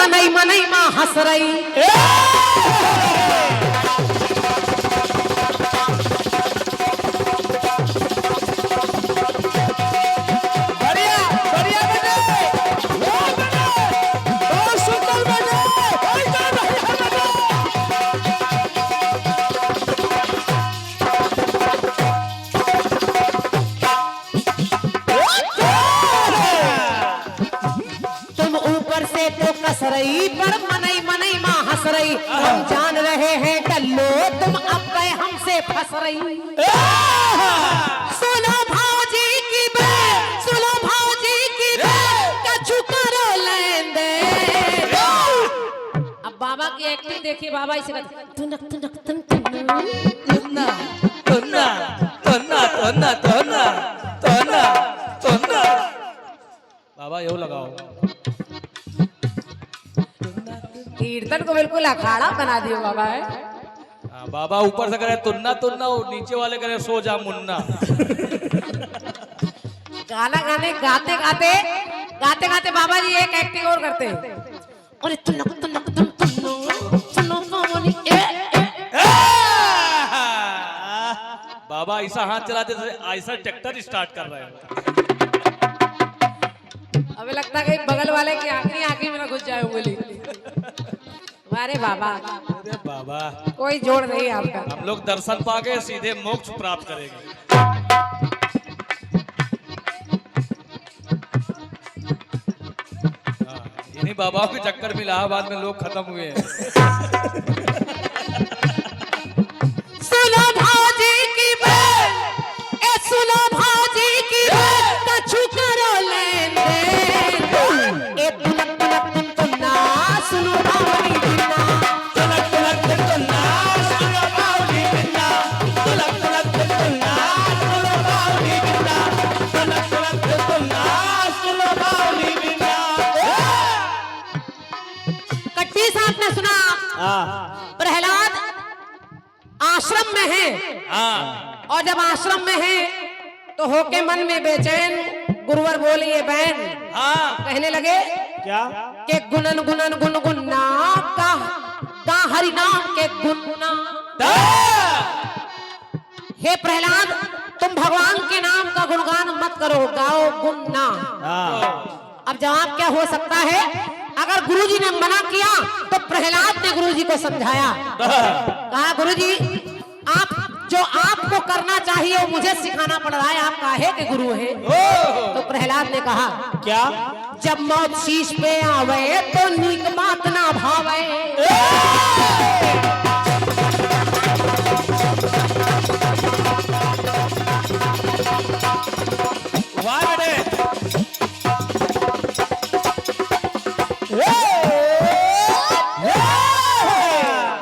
मनई मनई माँ हंस रही। रही पर मनई मनई माँ हंस रही। हम जान रहे हैं कल्लो तुम अब गए हमसे फंस रही। सुनो भाजी की बात, सुनो भाजी की बात, कछु करो लेन दे। अब बाबा की एक्टिंग देखिए, बाबा इसे तुनक तुनक तुन तुन्ना तुन्ना तुन्ना तुन्ना तुन्ना तुन्ना तुन्ना। बाबा यो लगाओ। कीर्तन को बिल्कुल अखाड़ा बना दियो बाबा है। बाबा ऊपर से करे तुन्ना तुन्ना और नीचे वाले करे सो जा मुन्ना। गाना गाने गाते गाते गाते गाते बाबा जी एक एक्टिंग और करते हैं। अरे तुन्नक तुन्नक तुन तुन्नो सुनो मामोनी ए बाबा ऐसा हाथ चलाते ऐसा ट्रैक्टर स्टार्ट कर रहे हैं। हमें लगता है कि बगल वाले की आंखें में ना घुस जाए उंगली। अरे बाबा, अरे बाबा कोई जोड़ नहीं आपका। हम लोग दर्शन पाके सीधे मोक्ष प्राप्त करेंगे। इन्हीं बाबाओं के चक्कर में इलाहाबाद में लोग खत्म हुए हैं। सुनो भाजी की बात, ए सुनो भाजी की बात, कछु करो लेन देन। ए तुनक तुनक तुन तुन्ना सुनो भावनी बिना, तुलक तुलक तुन्ना सुनो बावली बिन्ना, तुलक तुलक तुन्ना सुनो बावली बिन्ना, तुलक तुलक तुन्ना सुनो बावली बिन्ना। कट्टी साहब ने सुना प्रहलाद आश्रम में है, और जब आश्रम में है तो होके मन में बेचैन गुरुवर बोलिए बहन। कहने लगे क्या के गुनन गुनन गुन गुन्ना का हरि नाम के गुन्ना। हे प्रहलाद, तुम भगवान के नाम का गुणगान मत करो, गाओ गुन्ना। अब जवाब क्या हो सकता है? अगर गुरुजी ने मना किया तो प्रहलाद ने गुरुजी को समझाया, कहा गुरुजी आप जो आपको करना चाहिए वो मुझे सिखाना पड़ रहा है, आप काहे के गुरु हैं? तो प्रहलाद ने कहा क्या जब मौत शीश पे आवे तो नीक बात ना भावे। वाह बेटे।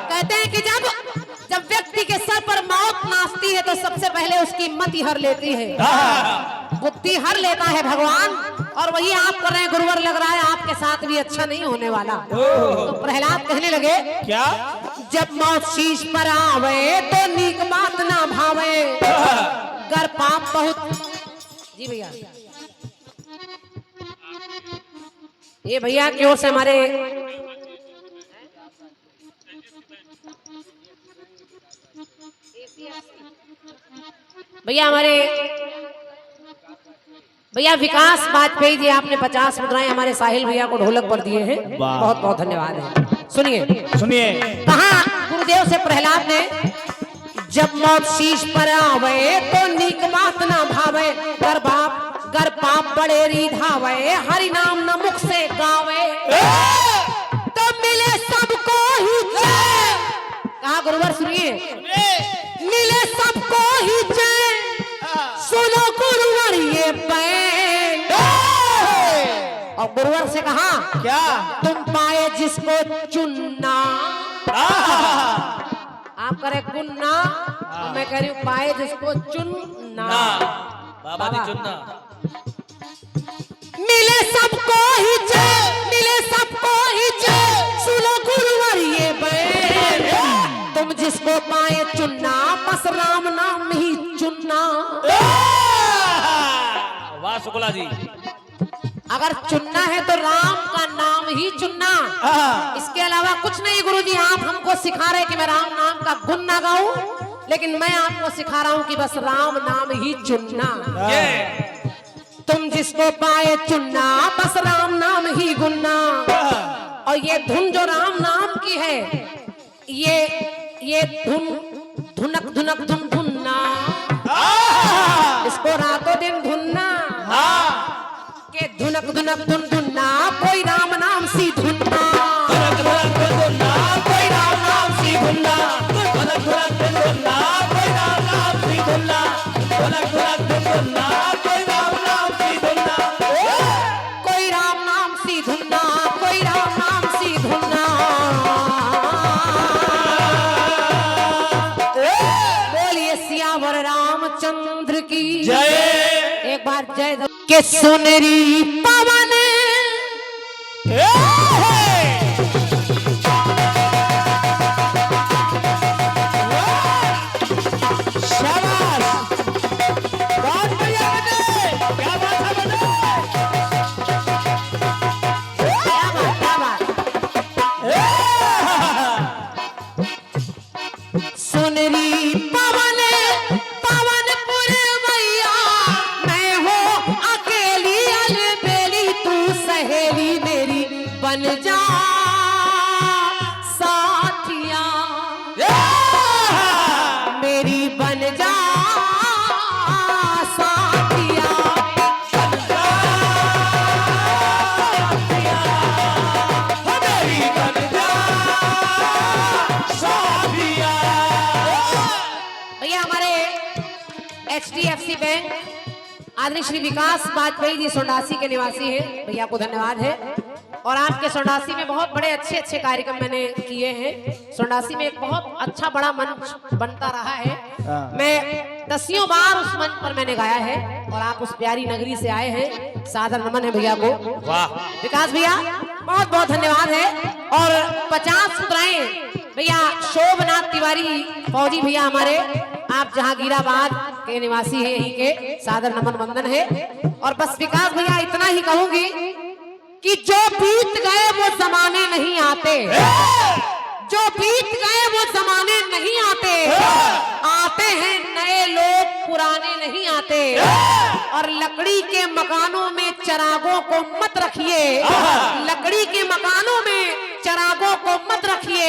कहते हैं कि जब व्यक्ति के सर पर मौत नाचती है तो सबसे पहले उसकी मति हर लेती है, बुद्धि हर लेता है भगवान। और वही आप कर रहे हैं गुरुवर, लग रहा है आपके साथ भी अच्छा नहीं होने वाला। तो प्रहलाद कहने लगे क्या जब मौत शीश पर आवे तो नीक बात ना भावे, गर पाप बहुत। जी भैया, ये भैया की ओर से हमारे भैया विकास वाजपेयी जी, आपने 50 मुद्राएं हमारे साहिल भैया को ढोलक पर दिए हैं, बहुत बहुत धन्यवाद है। सुनिए कहा गुरुदेव से प्रहलाद ने, जब मौत शीश पर आवे तो नीक बात ना भावे, गर पाप बड़े रिधावे, हरि नाम न मुख से गावे, तो मिले सबको ही चैन। कहा गुरुवर सुनिए, मिले सबको ही चैन, सुनो गुरुवर ये पैन। और गुरुवर से कहा क्या तुम पाए जिसको चुनना, आप करे गुन्ना, और मैं कह रही हूँ पाए जिसको चुनना। बाबा जी चुनना। मिले सबको ही जय, मिले सबको ही जय, सुनो गुरुवर ये बैन। तुम जिसको पाए चुनना, बस राम नाम ही चुनना। वाह शुक्ला जी। अगर चुनना है तो राम का नाम ही चुनना, इसके अलावा कुछ नहीं। गुरुजी आप हमको सिखा रहे कि मैं राम नाम का गुण ना गाऊं, लेकिन मैं आपको सिखा रहा हूं कि बस राम नाम ही चुनना। तुम जिसको पाए चुनना, बस राम नाम ही गुनना। और ये धुन जो राम नाम की है, ये धुन धुनक धुनक धुन धुनना, इसको रातों दिन धुनना के धुनक धुनक धुन धुनना, कोई राम नाम सी धुनना, धुनक धुनक धुनना, कोई राम नाम सी धुनना, धुनक धुनक धुनना, कोई राम नाम सी धुनना, धुनक धुनक धुनना, कोई राम नाम सी धुनना, कोई राम नाम सी धुनना, कोई राम नाम सी धुनना। बोलिए सियावर रामचंद्र की जय। एक बार जय के सुनरी पवन सुनरी पवन पवनपुर मैया, मैं हूँ अकेली अलबेली, तू सहेली मेरी बन जा साथिया, मेरी बन जा साथिया। भैया हमारे HDFC बैंक आदरणीय श्री विकास वाजपेयी जी सोंडासी के निवासी हैं, भैया को धन्यवाद है। और आपके सोंडासी में बहुत बड़े अच्छे अच्छे कार्यक्रम मैंने किए हैं। सोंडासी में एक बहुत अच्छा बड़ा मंच बनता रहा है, मैं 10 बार उस मंच पर मैंने गाया है, और आप उस प्यारी नगरी से आए हैं, सादर नमन है भैया को। वाह विकास भैया बहुत बहुत धन्यवाद है। और 50 मुद्राएं भैया शोभनाथ तिवारी फौजी भैया हमारे, आप जहांगीराबाद के निवासी हैं, यहीं के, सादर नमन वंदन है। और बस विकास भैया इतना ही कहूंगी कि जो बीत गए वो जमाने नहीं आते, जो बीत गए वो जमाने नहीं आते, आते हैं नए लोग, पुराने नहीं आते। और लकड़ी के मकानों में चिरागों को मत रखिए, लकड़ी के मकानों में चिरागों को मत रखिए,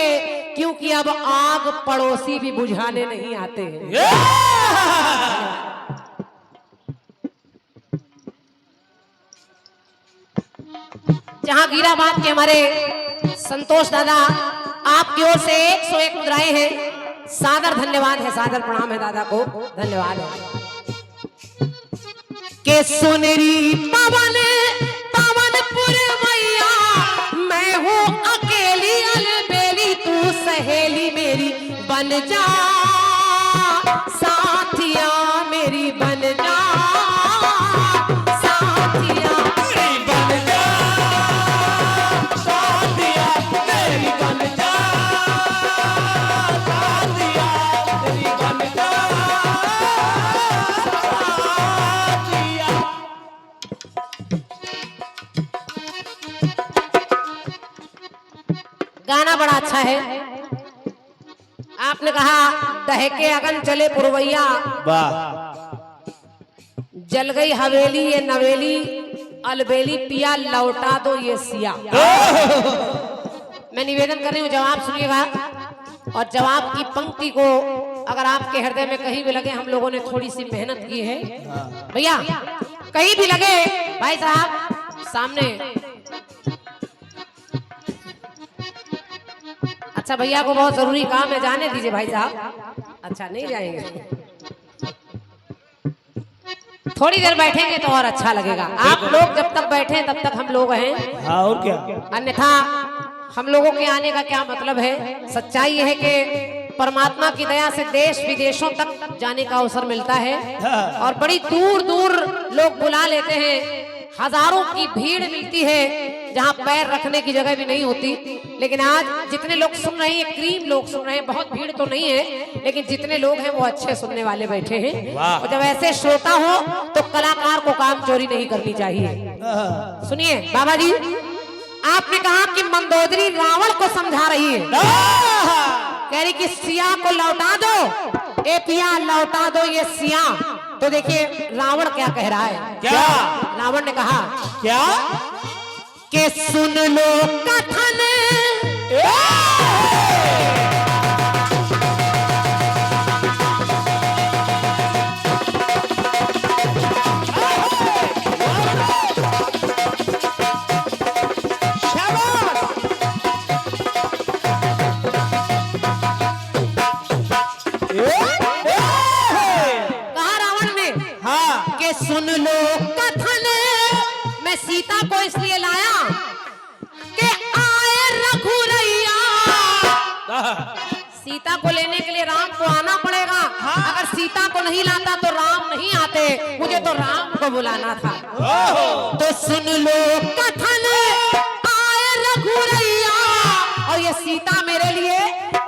क्योंकि अब आग पड़ोसी भी बुझाने नहीं आते हैं। जहांगीराबाद के हमारे संतोष दादा, आपकी ओर से 101 मुद्राएं हैं, सादर धन्यवाद है, सादर प्रणाम है दादा को, धन्यवाद है। के सुनरी पवन पवनपुर मैया, मैं हूँ अकेली अलबेली, तू सहेली मेरी बन जा साथिया, मेरी बन जा साथिया, मेरी बन जा साथिया, मेरी बन जा साथिया, मेरी बन जा साथिया। गाना बड़ा अच्छा है। आपने कहा दहके अगन चले पुरवैया, वाह जल गई हवेली ये नवेली, अलबेली पिया लौटा दो ये सिया। मैं निवेदन कर रही हूँ, जवाब सुनिएगा, और जवाब की पंक्ति को अगर आपके हृदय में कहीं भी लगे, हम लोगों ने थोड़ी सी मेहनत की है भैया, कहीं भी लगे भाई साहब सामने। अच्छा भैया को बहुत जरूरी काम है, जाने दीजिए भाई साहब। अच्छा नहीं जाएंगे, थोड़ी देर बैठेंगे तो और अच्छा लगेगा। आप लोग जब तक बैठे तब तक हम लोग हैं, हाँ और क्या। अन्यथा हम लोगों के आने का क्या मतलब है। सच्चाई यह है कि परमात्मा की दया से देश विदेशों तक जाने का अवसर मिलता है, और बड़ी दूर दूर लोग बुला लेते हैं, हजारों की भीड़ मिलती है जहां पैर रखने की जगह भी नहीं होती। लेकिन आज जितने लोग सुन रहे हैं, क्रीम लोग सुन रहे हैं, बहुत भीड़ तो नहीं है, लेकिन जितने लोग हैं वो अच्छे सुनने वाले बैठे हैं। और जब ऐसे श्रोता हो तो कलाकार को काम चोरी नहीं करनी चाहिए। सुनिए बाबा जी, आपने कहा कि मंदोदरी रावण को समझा रही है, कह रही कि सिया को लौटा दो, ए पिया लौटा दो ये सिया। तो देखिए रावण क्या कह रहा है। क्या रावण ने कहा क्या कि सुन लो कथन सुन लो कथन, मैं सीता को इसलिए लाया कि आए रघुरैया। सीता को लेने के लिए राम को आना पड़ेगा। अगर सीता को नहीं लाता तो राम नहीं आते, मुझे तो राम को बुलाना था। तो सुन लो कथन आए रघुरैया, और ये सीता मेरे लिए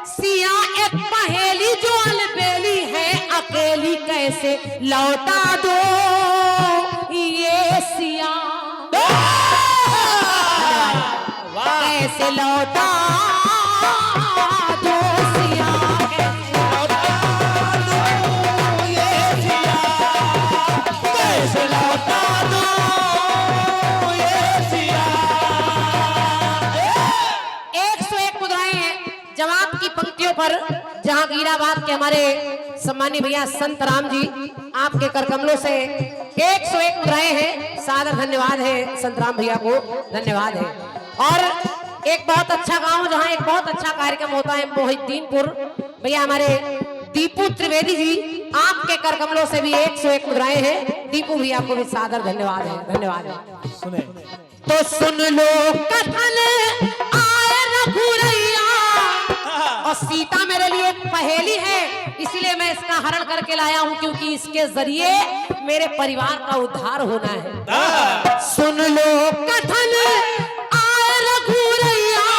सिया एक पहेली जो अलबेली है, अकेली कैसे लौटा दो ये सिया, कैसे लौटा दो सिया, कैसे लौटा दो ये सिया। 101 मुद्राएं हैं जवाब की पंक्तियों पर। जहांगीराबाद के हमारे सम्मानी भैया संत राम जी, आपके करकमलों से 101 मुद्राएं हैं। सादर धन्यवाद है संत राम भैया को, धन्यवाद है। और एक बहुत अच्छा गांव जहां एक बहुत अच्छा कार्यक्रम होता है, मोहिद्दीनपुर भैया हमारे दीपू त्रिवेदी जी, आपके करकमलों से भी 101 मुद्राएं हैं। दीपू भैया को भी सादर धन्यवाद है, धन्यवाद है। सुने तो सुन लो कथन आए रघुरैया, और सीता मेरे लिए पहेली है, इसलिए मैं इसका हरण करके लाया हूं, क्योंकि इसके जरिए मेरे परिवार का उद्धार होना है। सुन लो कथन आए रघुरैया,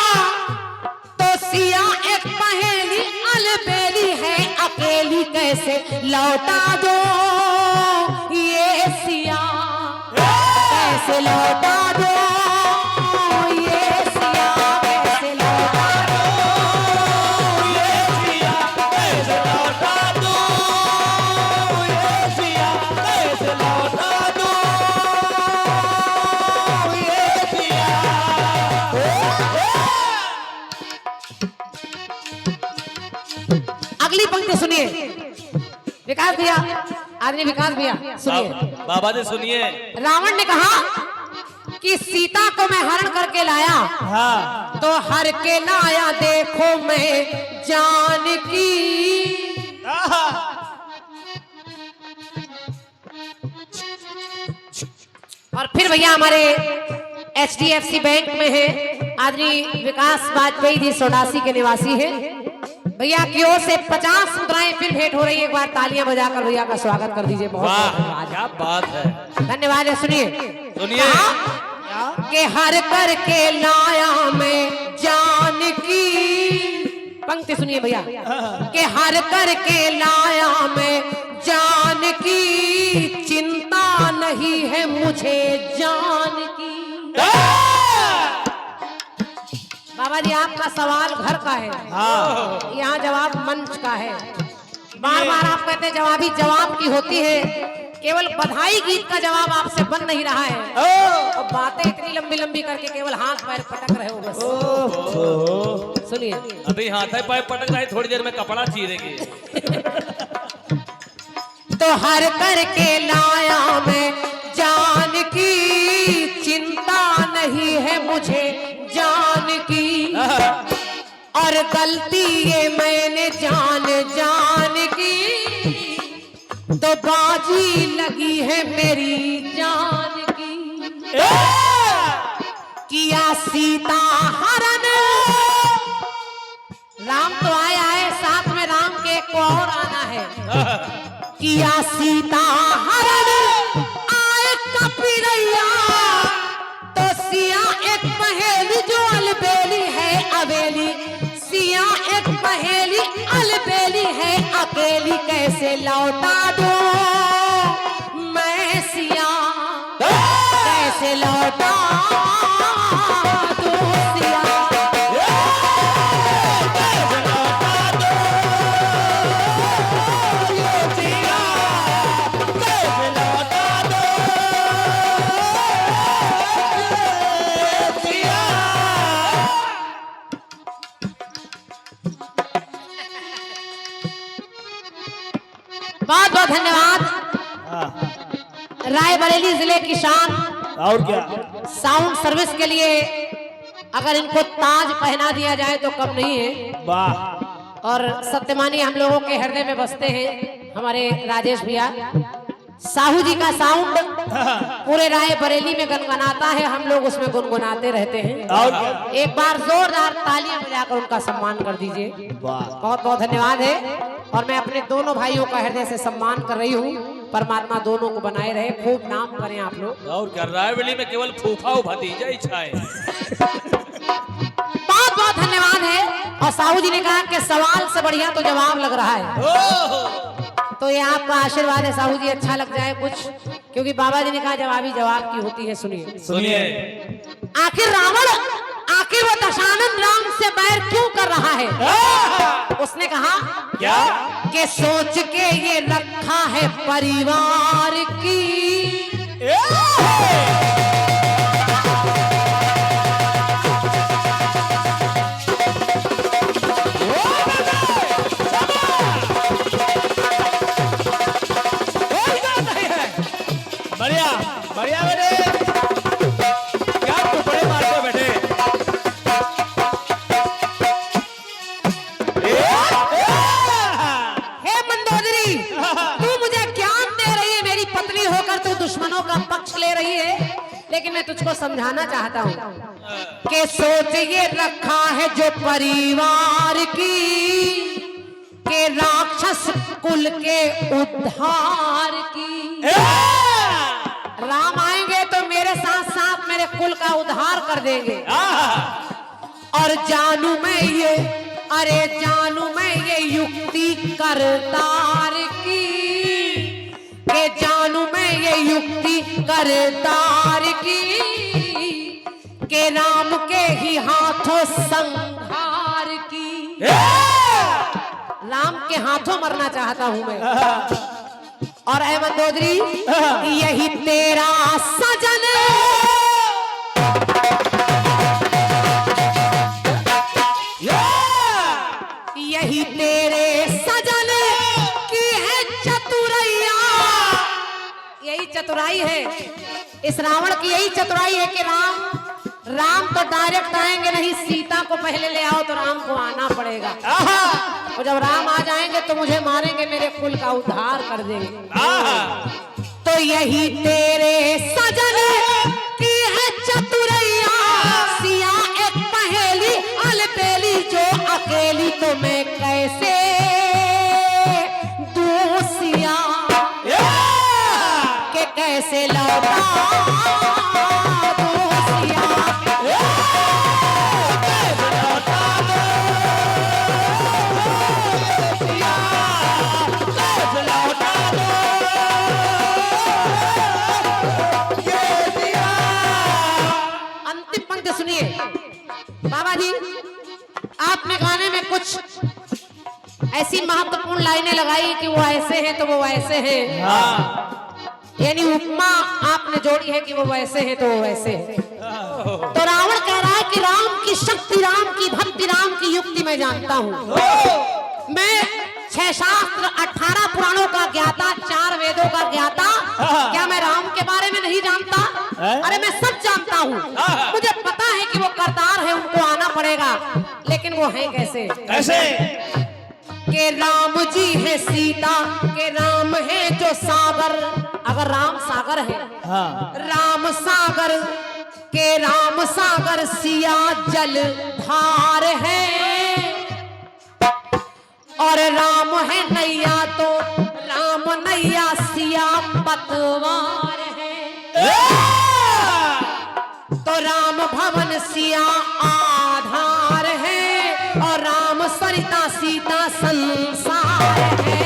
तो सिया एक पहेली अलबेली है, अकेली कैसे लौटा दो ये सिया, कैसे लौटा दो ये सिया, कैसे लौटा दो ये सिया, कैसे लौटा दो ये सिया, कैसे लौटा दो ये सिया। अगली पंक्ति सुनिए विकास भैया, आदमी विकास भैया सुनिए। बाबा जी सुनिए। रावण ने कहा कि सीता को मैं हरण करके लाया, हाँ तो हर के लाया देखो मैं जानकी, और फिर भैया हमारे HDFC बैंक में है आदमी विकास वाजपेयी जी, सोडासी के निवासी हैं। भैया की ओर से 50 मुद्राएं फिर भेंट हो रही है। एक बार तालियां बजाकर भैया का स्वागत कर दीजिए। बहुत वाह क्या बात है, धन्यवाद है। सुनिए सुनिए। के हर करके लाया मैं जानकी, पंक्ति सुनिए भैया। के हर करके लाया मैं जानकी, चिंता नहीं है मुझे जानकी। बाबा जी आपका सवाल घर का है, हाँ यहाँ जवाब मंच का है। बार बार आप कहते हैं जवाबी जवाब की होती है, केवल बधाई गीत का जवाब आपसे बन नहीं रहा है, और बातें इतनी लंबी लंबी करके केवल हाथ पैर पटक रहे हो बस। सुनिए अभी हाथ है पैर पटक रहे, थोड़ी देर में कपड़ा चीरेंगे। तो हर करके लाया मैं जानकी, चिंता नहीं है मुझे जानकी, और गलती ये मैंने जान की, तो बाजी लगी है मेरी जान की। किया सीता हरण, राम तो आया है, साथ में राम के एक को और आना है। किया सीता हरण आए कपिरैया, तो सिया एक पहेली जो अलबेली है अवेली, सिया एक पहेली अलबेली है, अकेली कैसे लौटा दो मैं सिया, कैसे लौटा दो बहुत बहुत धन्यवाद। हाँ, रायबरेली जिले की शान और क्या। साउंड सर्विस के लिए अगर इनको ताज पहना दिया जाए तो कम नहीं है। वाह, और सत्यमानी हम लोगों के हृदय में बसते हैं हमारे राजेश भैया। साहू जी का साउंड पूरे रायबरेली में गनगनाता है, हम लोग उसमें गुनगुनाते रहते हैं। और क्या। एक बार जोरदार तालियां बजाकर उनका सम्मान कर दीजिए। वाह, बहुत बहुत धन्यवाद है। और मैं अपने दोनों भाइयों का हृदय से सम्मान कर रही हूँ। परमात्मा दोनों को बनाए रहे, खूब नाम करें आप लोग। और क्या, रायबरेली में केवल फूफा और भतीजा ही छाए। बहुत बहुत धन्यवाद है। और साहू जी ने कहा कि सवाल से बढ़िया तो जवाब लग रहा है, तो ये आपका आशीर्वाद है साहू जी। अच्छा लग जाए कुछ, क्योंकि बाबा जी ने कहा जवाबी जवाब की होती है। सुनिए सुनिए, आखिर रावण, आखिर वो दशानन राम से बैर क्यों कर रहा है? उसने कहा क्या। कि सोच के ये रखा है परिवार की, बढ़िया बढ़िया बेटे, क्या टुकड़े मारते बैठे। हे मंदोदरी, तू मुझे ज्ञान दे रही है, मेरी पत्नी होकर तू दुश्मनों का पक्ष ले रही है। लेकिन मैं तुझको समझाना चाहता हूँ कि सोच ये रखा है जो परिवार की, के राक्षस कुल के उद्धार की। राम आएंगे तो मेरे साथ साथ मेरे कुल का उद्धार कर देंगे। और जानू मैं ये, अरे जानू मैं ये युक्ति करतार की, के जानू मैं ये युक्ति करतार की, के राम के ही हाथों संहार की। राम के हाथों मरना चाहता हूं मैं। और अहमद दोदरी, यही तेरा सजन, यही तेरे सजन की है चतुरैया। यही चतुराई है इस रावण की, यही चतुराई है कि राम तो डायरेक्ट आएंगे नहीं, सीता को पहले ले आओ तो राम को आना पड़ेगा। और जब राम आ जाएंगे तो मुझे मारेंगे, मेरे कुल का उद्धार कर देंगे। तो यही तेरे सजन की है चतुरैया, सिया एक पहेली अलबेली जो अकेली, तो मैं कैसे दूसिया, के कैसे लौटा दूसिया। अंतिम पंक्ति सुनिए बाबा जी, आपने गाने में कुछ ऐसी महत्वपूर्ण लाइनें लगाई कि वो ऐसे हैं तो वो वैसे हैं। यानी उपमा आपने जोड़ी है कि वो वैसे हैं तो वो वैसे हैं। तो रावण कह रहा है कि राम की शक्ति, राम की भक्ति, राम की युक्ति मैं जानता हूँ। मैं 6 शास्त्र 18 पुराणों का ज्ञाता, 4 वेदों का ज्ञाता, क्या मैं राम के बारे में नहीं जानता? अरे मैं सब जानता हूँ। मुझे पता है कि वो करतार है, उनको आना पड़ेगा। लेकिन वो है कैसे? कैसे? के राम जी है सीता, के राम है जो सागर। अगर राम सागर है, हाँ, राम सागर, के राम सागर सिया जल धार है। और राम है नैया तो राम नैया सिया पतवार है। तो राम भवन सिया आधार है, और राम सरिता सीता संसार है।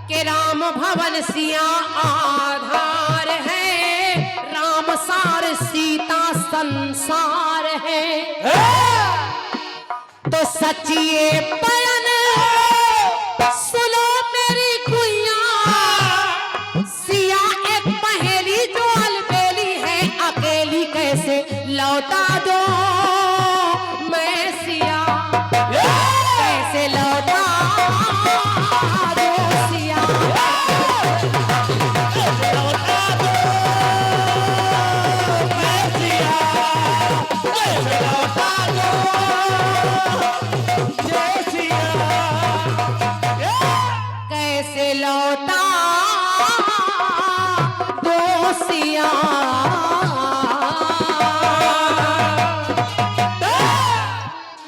के राम भवन सिया आधार है, राम सार सीता संसार है। तो सचिए बयान सुनो मेरी गुइया, सिया एक पहेली जो अलबेली है, अकेली कैसे लौटा दो मैं सिया, कैसे लौटा दो सिया, लौटा दो मैं सिया, कैसे लौटा दो जय सिया, कैसे लौटा दो सिया।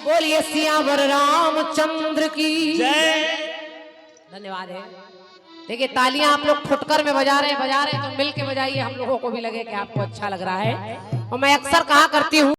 बोलिए सियावर रामचंद्र की जय। धन्यवाद है। देखिए तालियां आप लोग फुटकर में बजा रहे हैं तो मिल के बजाइए, हम लोगों को भी लगे कि आपको अच्छा लग रहा है। और मैं अक्सर कहा करती हूँ